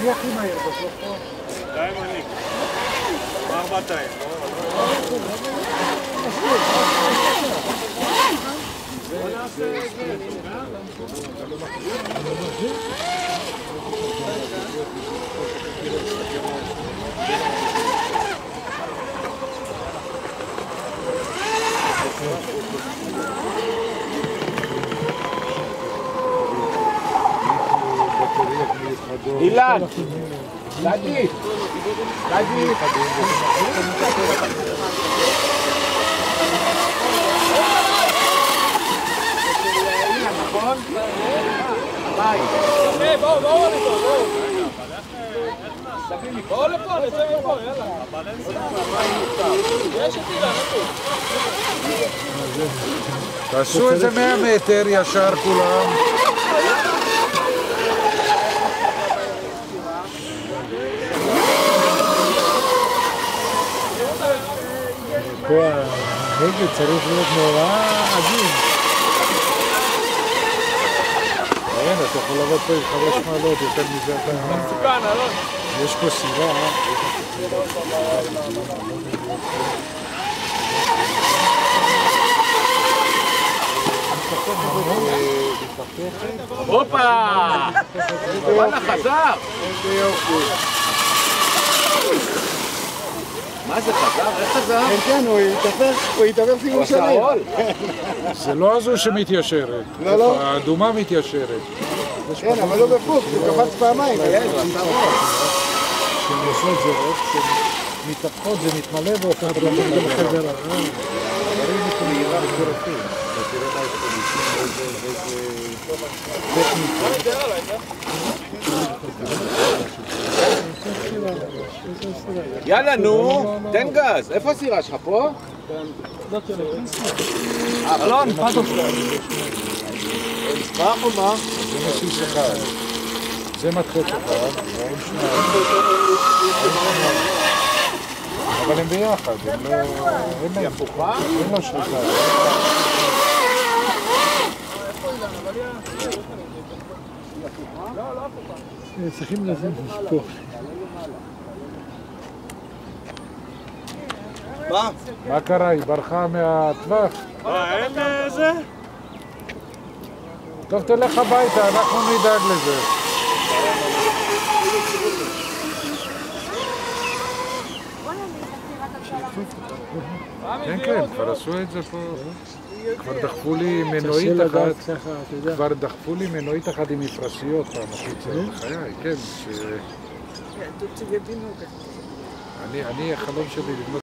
מי הכי מהיר בסוף פה? די מניק. 400. בוא נעשה את זה. אילן! דדי! דדי! נכון? ביי! בואו לפה, בואו! בואו לפה, נצא מפה, יאללה! יש את אילן, איפה? תעשו איזה 100 מטר ישר כולם. פה ההגה צריך להיות נורא עדין. אין, אתה יכול לעבוד פה עם 5 מעלות, יותר מזה אתה... מסוכן, אלון. יש פה סירה. הופה! וואלה, חזר! איזה יופי. מה זה חזר? איך חזר? כן, הוא התעבר סיבוב שלם. זה לא הזו שמתיישרת. לא. האדומה מתיישרת. כן, אבל לא בפוק, הוא קפץ פעמיים. כשהן עושות זה עוד, כשמתהפכות זה מתמלא והופך לגלגל חזרה. דברים מתמהירה מטורפים. אתה תראה מה יש פה איזה טכניקה. יאללה, נו, תן גז. איפה הסירה שלך? פה? אלון, מה טוב שלך? מספח או מה? זה מסיס אחד. זה מתחות אחד, והם שניים. אבל הם ביחד, הם לא... היא הפוכה? אין לו שליטה. צריכים לשים פה. מה קרה? היא ברחה מהטווח? אין זה? טוב, תלך הביתה, אנחנו נדאג לזה. כן, כן, כבר עשו את זה פה. כבר דחפו לי מנועית אחת. כבר דחפו לי מנועית אחת עם מפרשיות פעם החיצה. בחיי, כן. אני החלום שלי לבנות